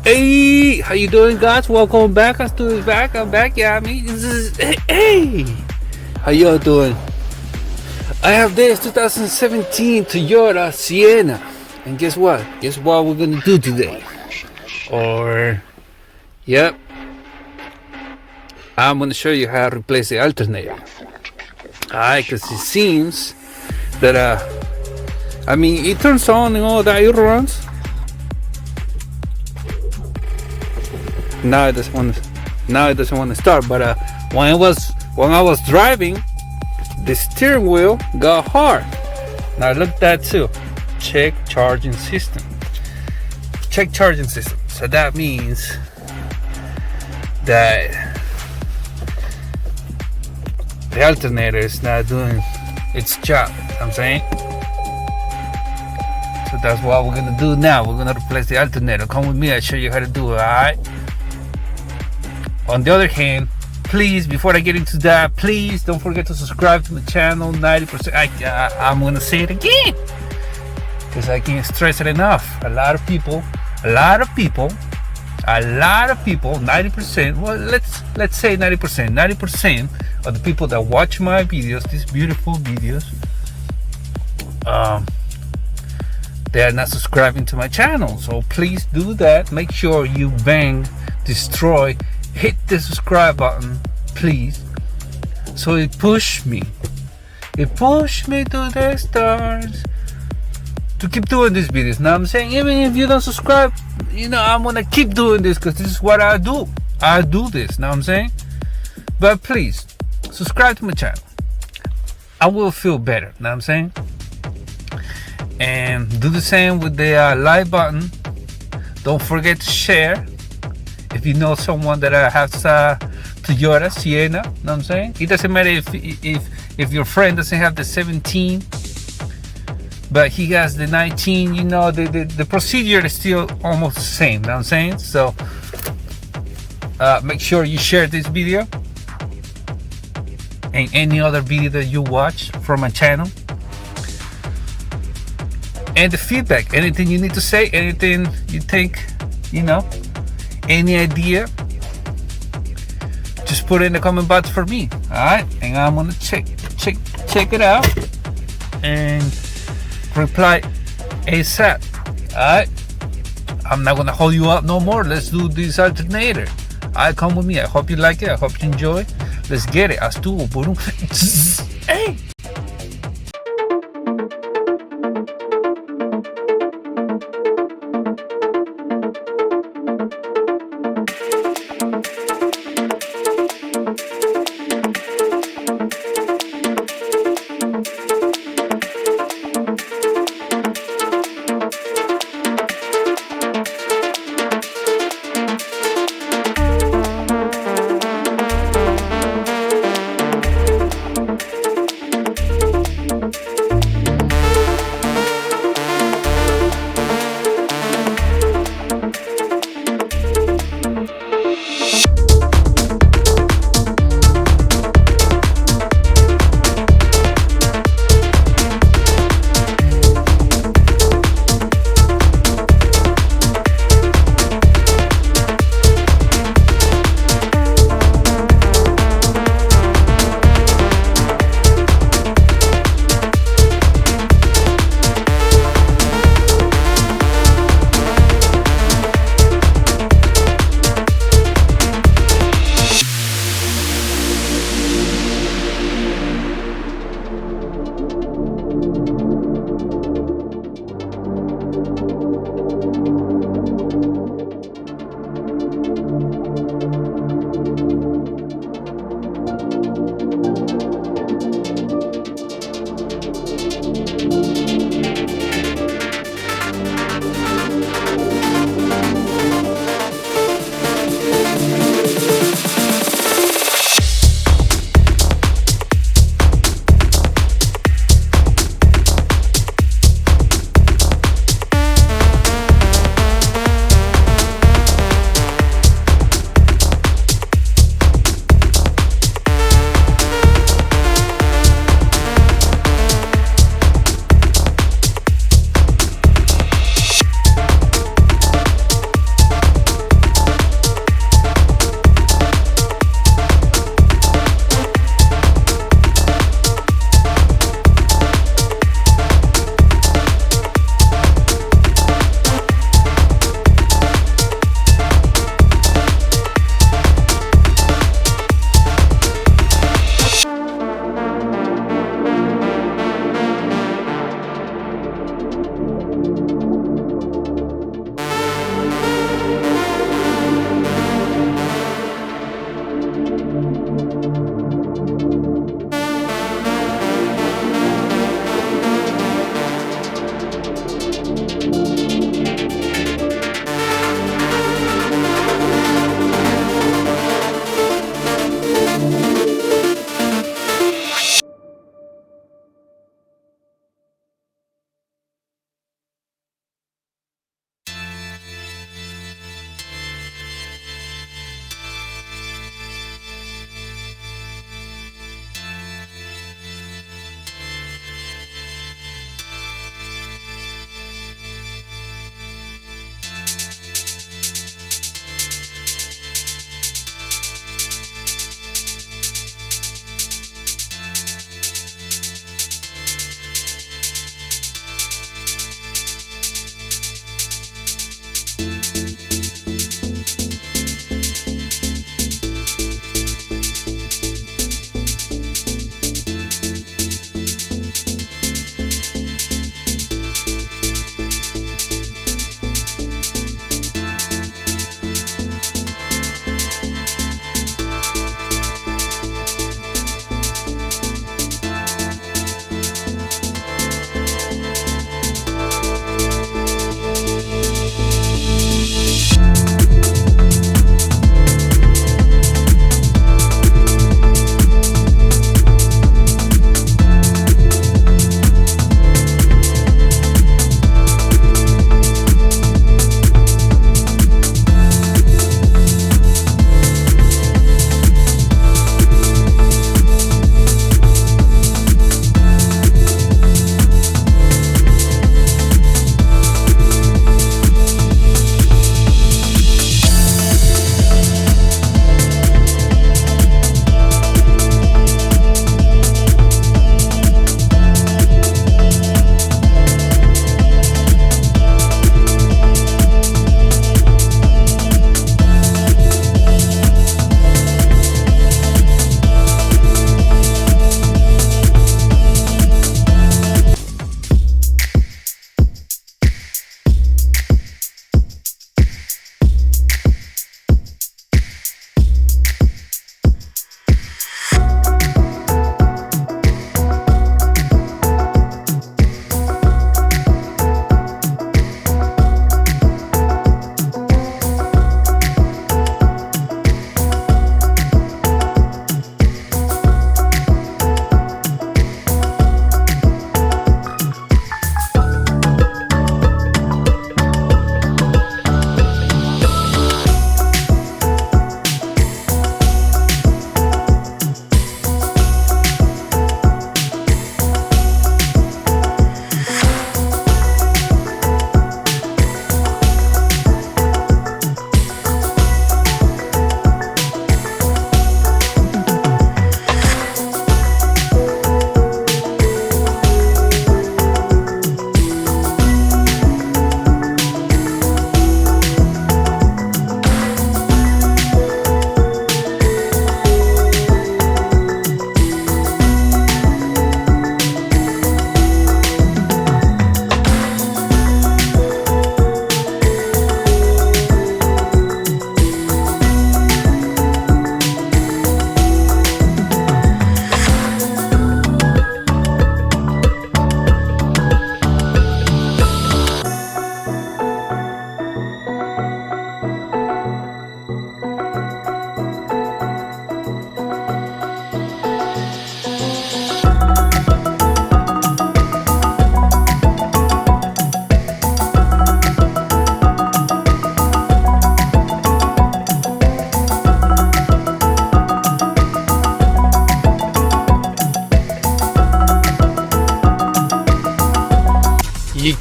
Hey, how you doing, guys? Welcome back. I'm back. I'm back. Yeah, this is hey. How y'all doing? I have this 2017 Toyota Sienna, and guess what? Guess what we're gonna do today? Yep, I'm gonna show you how to replace the alternator. Alright, because it seems that it turns on and all that, it runs. Now it doesn't want to start. But when I was driving, the steering wheel got hard. Now look at that too. Check charging system. So that means that the alternator is not doing its job. You know what I'm saying? So that's what we're gonna do now. We're gonna replace the alternator. Come with me, I'll show you how to do it. Alright? On the other hand, please, before I get into that, please don't forget to subscribe to the channel. 90%. I'm gonna say it again because I can't stress it enough. A lot of people, 90%. Well, let's say 90%. 90% of the people that watch my videos, these beautiful videos, they are not subscribing to my channel. So please do that. Make sure you hit the subscribe button, please. So it pushed me to the stars to keep doing these videos. Now I'm saying, even if you don't subscribe, I'm gonna keep doing this because this is what I do. I do this. Now I'm saying, but please subscribe to my channel. I will feel better. Now I'm saying, and do the same with the like button. Don't forget to share. If you know someone that has Toyota Sienna, know what I'm saying? It doesn't matter if your friend doesn't have the 17, but he has the 19. The procedure is still almost the same. Know what I'm saying? So make sure you share this video and any other video that you watch from my channel. And the feedback, anything you need to say, anything you think, any idea, just put it in the comment box for me. Alright, and I'm gonna check it out and reply ASAP. Alright, I'm not gonna hold you up no more. Let's do this alternator. Alright, come with me. I hope you like it. I hope you enjoy. Let's get it. Estuvo por un hey.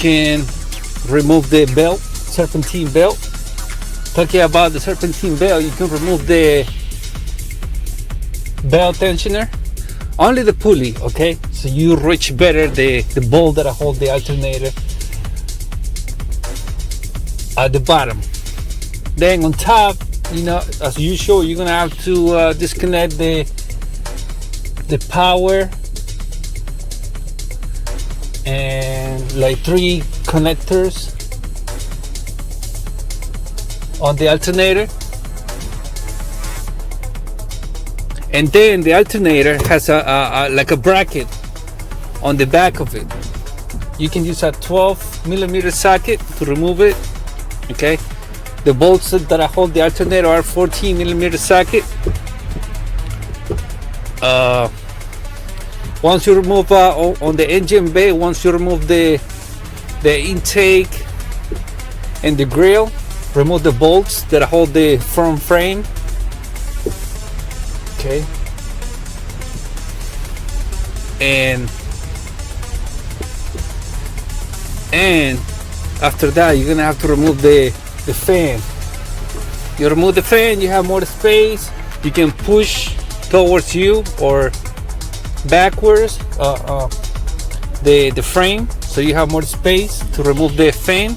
can remove the belt, serpentine belt. Talking about the serpentine belt, you can remove the belt tensioner, only the pulley, okay? So you reach better the bolt that hold the alternator at the bottom. Then on top, you know, as usual, you're gonna have to disconnect the power and like 3 connectors on the alternator. And then the alternator has a like a bracket on the back of it. You can use a 12mm socket to remove it, okay? The bolts that hold the alternator are 14mm socket. Once you remove on the engine bay, once you remove the intake and the grill, remove the bolts that hold the front frame, okay? And after that, you're gonna have to remove the fan. You remove the fan, you have more space. You can push towards you or backwards the frame, so you have more space to remove the fan,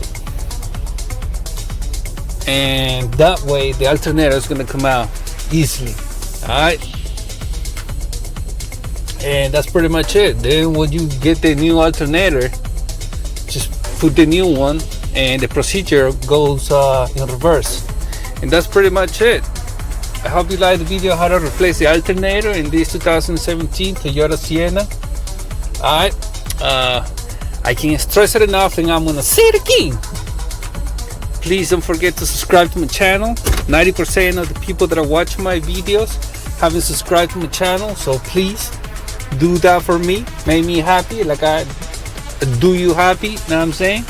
and that way the alternator is going to come out easily. All right, and that's pretty much it. Then when you get the new alternator, just put the new one and the procedure goes in reverse, and that's pretty much it. I hope you liked the video how to replace the alternator in this 2017 Toyota Sienna. Alright, I can't stress it enough, and I'm gonna say it again. Please don't forget to subscribe to my channel. 90% of the people that are watching my videos haven't subscribed to my channel, so please do that for me. Make me happy, like I do you happy. You know what I'm saying?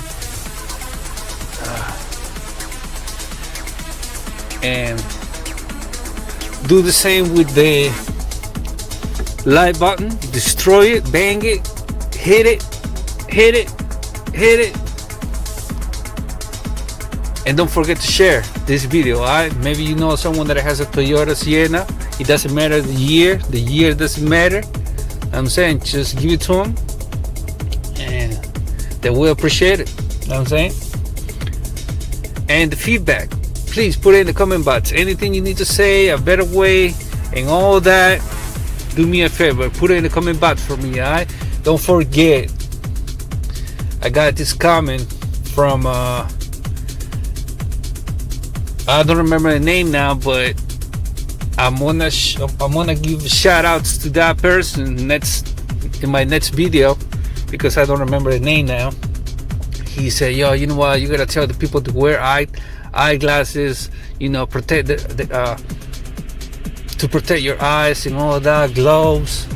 And do the same with the like button. Destroy it, bang it, hit it, hit it, hit it, and don't forget to share this video. Alright, maybe you know someone that has a Toyota Sienna. It doesn't matter the year doesn't matter. I'm saying just give it to them and they will appreciate it. You know what I'm saying? And the feedback, please put it in the comment box. Anything you need to say, a better way, and all that, do me a favor, put it in the comment box for me. Alright, don't forget, I got this comment from I don't remember the name now, but I'm gonna give shout outs to that person in my next video, because I don't remember the name now. He said, yo, you know what, you gotta tell the people to wear eyeglasses, you know, protect to protect your eyes and all that, gloves.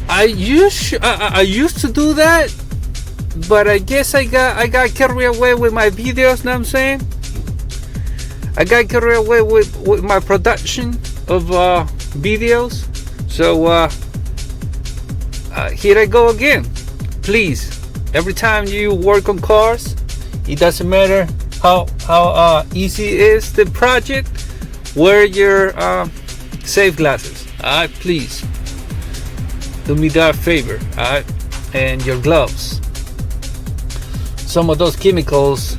I used to do that, but I guess I got carried away with my videos. Know what I'm saying? I got carried away with my production of videos. So here I go again. Please, every time you work on cars, it doesn't matter how easy is the project, wear your safe glasses. Alright, please do me that favor. Alright, and your gloves. Some of those chemicals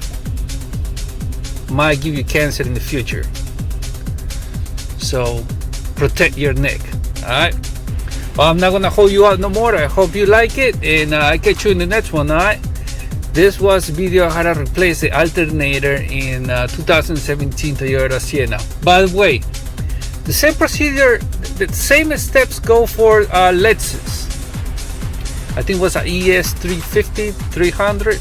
might give you cancer in the future, so protect your neck. Alright, well, I'm not gonna hold you out no more. I hope you like it, and I catch you in the next one. Alright, this was a video how to replace the alternator in 2017 Toyota Sienna. By the way, the same procedure, the same steps go for Lexus. I think it was a ES350 300.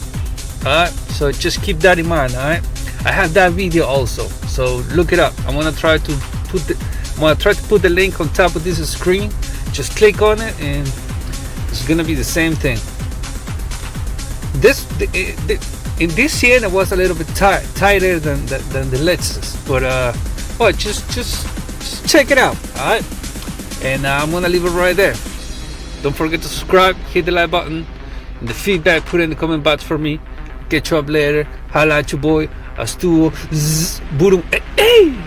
Alright, so just keep that in mind. Alright, I have that video also, so look it up. I'm gonna try to put the link on top of this screen. Just click on it and it's gonna be the same thing. In this Sienna was a little bit tighter than the Lexus, but well, just check it out. All right, and I'm gonna leave it right there. Don't forget to subscribe, hit the like button, And the feedback, put in the comment box for me. Get you up later. Holla at your boy. Astuo. Boom. Hey!